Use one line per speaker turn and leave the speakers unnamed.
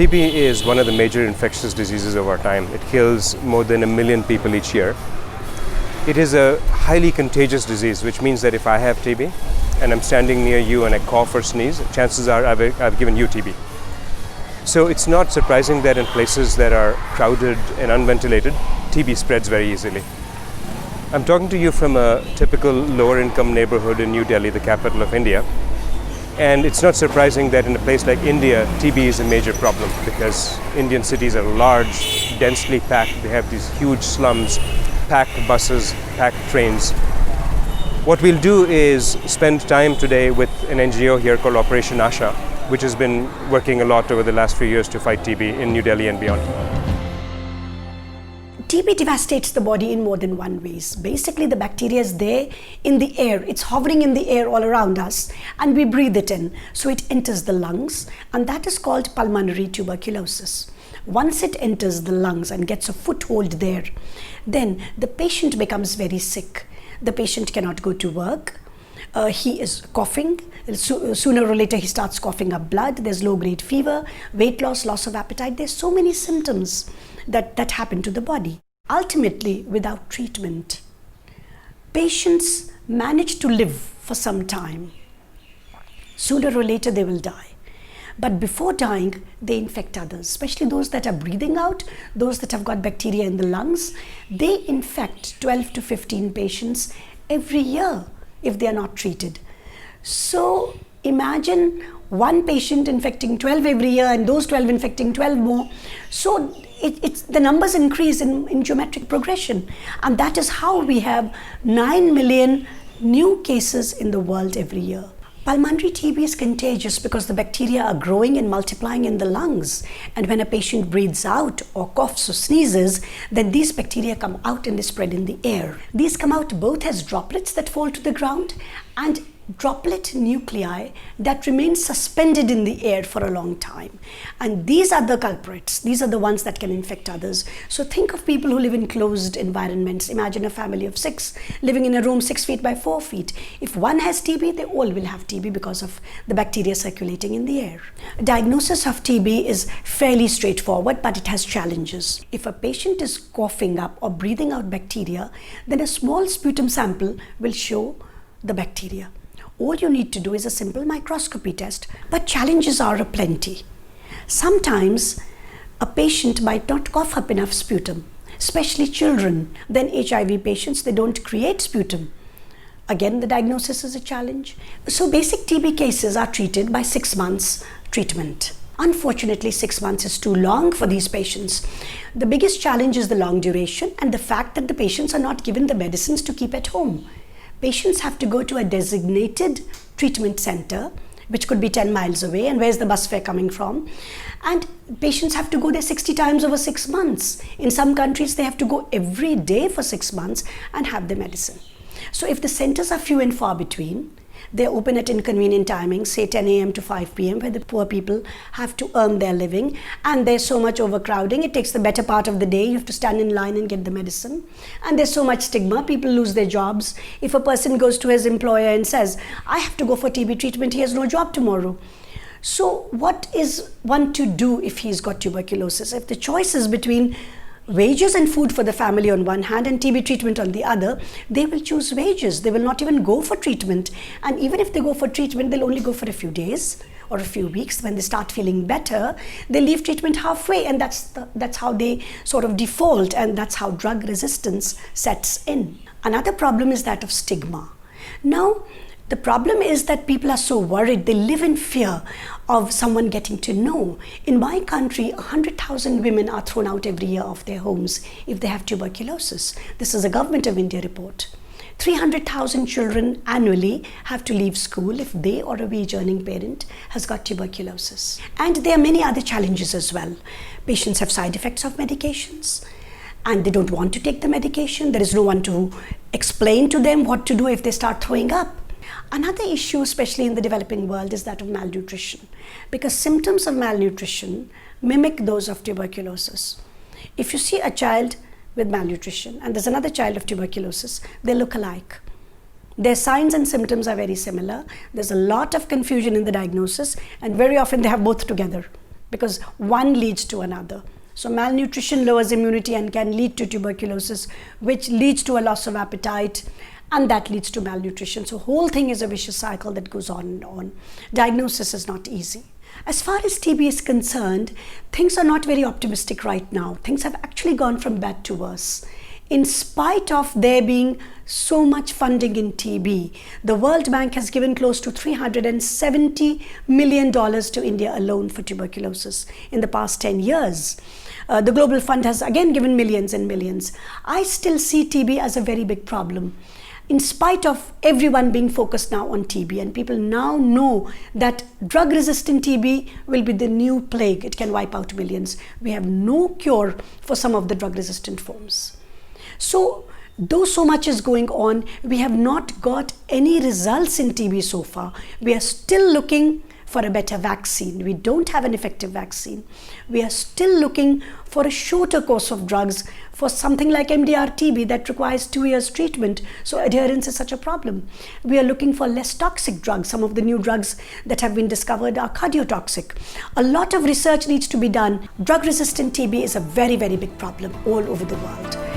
TB is one of the major infectious diseases of our time. It kills more than 1 million people each year. It is a highly contagious disease, which means that if I have TB and I'm standing near you and I cough or sneeze, chances are I've given you TB. So it's not surprising that in places that are crowded and unventilated, TB spreads very easily. I'm talking to you from a typical lower income neighborhood in New Delhi, the capital of India. And it's not surprising that in a place like India, TB is a major problem because Indian cities are large, densely packed. They have these huge slums, packed buses, packed trains. What we'll do is spend time today with an NGO here called Operation Asha, which has been working a lot over the last few years to fight TB in New Delhi and beyond.
TB devastates the body in more than one ways. Basically, the bacteria is there in the air. It's hovering in the air all around us and we breathe it in. So it enters the lungs, and that is called pulmonary tuberculosis. Once it enters the lungs and gets a foothold there, then the patient becomes very sick. The patient cannot go to work. He is coughing. Sooner or later he starts coughing up blood. There's low-grade fever, weight loss, loss of appetite. There's so many symptoms that happen to the body. Ultimately, without treatment, patients manage to live for some time. Sooner or later they will die. But before dying, they infect others, especially those that are breathing out, those that have got bacteria in the lungs. They infect 12 to 15 patients every year if they are not treated. So imagine one patient infecting 12 every year and those 12 infecting 12 more. So the numbers increase in geometric progression. And that is how we have 9 million new cases in the world every year. Pulmonary TB is contagious because the bacteria are growing and multiplying in the lungs. And when a patient breathes out or coughs or sneezes, then these bacteria come out and they spread in the air. These come out both as droplets that fall to the ground and droplet nuclei that remain suspended in the air for a long time. And these are the culprits. These are the ones that can infect others. So think of people who live in closed environments. Imagine a family of 6 living in a room 6 feet by 4 feet. If one has TB, they all will have TB because of the bacteria circulating in the air. Diagnosis of TB is fairly straightforward, but it has challenges. If a patient is coughing up or breathing out bacteria, then a small sputum sample will show the bacteria. All you need to do is a simple microscopy test, but challenges are aplenty. Sometimes a patient might not cough up enough sputum, especially children. Then HIV patients, they don't create sputum. Again, the diagnosis is a challenge. So basic TB cases are treated by 6 months treatment. Unfortunately, 6 months is too long for these patients. The biggest challenge is the long duration and the fact that the patients are not given the medicines to keep at home. Patients have to go to a designated treatment center, which could be 10 miles away, and where's the bus fare coming from? And patients have to go there 60 times over 6 months. In some countries, they have to go every day for 6 months and have the medicine. So if the centers are few and far between, they're open at inconvenient timings, say 10 a.m. to 5 p.m., where the poor people have to earn their living, and there's so much overcrowding. It takes the better part of the day. You have to stand in line and get the medicine. And there's so much stigma. People lose their jobs. If a person goes to his employer and says, I have to go for TB treatment, he has no job tomorrow. So what is one to do if he's got tuberculosis? If the choice is between wages and food for the family on one hand and TB treatment on the other, they will choose wages. They will not even go for treatment. And even if they go for treatment, they'll only go for a few days or a few weeks. When they start feeling better, they leave treatment halfway, and that's how they sort of default, and that's how drug resistance sets in. Another problem is that of stigma. Now, the problem is that people are so worried, they live in fear of someone getting to know. In my country, 100,000 women are thrown out every year of their homes if they have tuberculosis. This is a Government of India report. 300,000 children annually have to leave school if they or a wage earning parent has got tuberculosis. And there are many other challenges as well. Patients have side effects of medications, and they don't want to take the medication. There is no one to explain to them what to do if they start throwing up. Another issue, especially in the developing world, is that of malnutrition, because symptoms of malnutrition mimic those of tuberculosis. If you see a child with malnutrition and there's another child of tuberculosis, they look alike. Their signs and symptoms are very similar. There's a lot of confusion in the diagnosis, and very often they have both together. because one leads to another. So malnutrition lowers immunity and can lead to tuberculosis, which leads to a loss of appetite, and that leads to malnutrition. So whole thing is a vicious cycle that goes on and on. Diagnosis is not easy. As far as TB is concerned, things are not very optimistic right now. Things have actually gone from bad to worse. In spite of there being so much funding in TB, the World Bank has given close to $370 million to India alone for tuberculosis in the past 10 years. The Global Fund has again given millions and millions. I still see TB as a very big problem. In spite of everyone being focused now on TB, and people now know that drug-resistant TB will be the new plague. It can wipe out millions. We have no cure for some of the drug-resistant forms. So, though so much is going on, we have not got any results in TB so far. We are still looking for a better vaccine. We don't have an effective vaccine. We are still looking for a shorter course of drugs for something like MDR-TB that requires 2 years treatment. So adherence is such a problem. We are looking for less toxic drugs. Some of the new drugs that have been discovered are cardiotoxic. A lot of research needs to be done. Drug-resistant TB is a very, very big problem all over the world.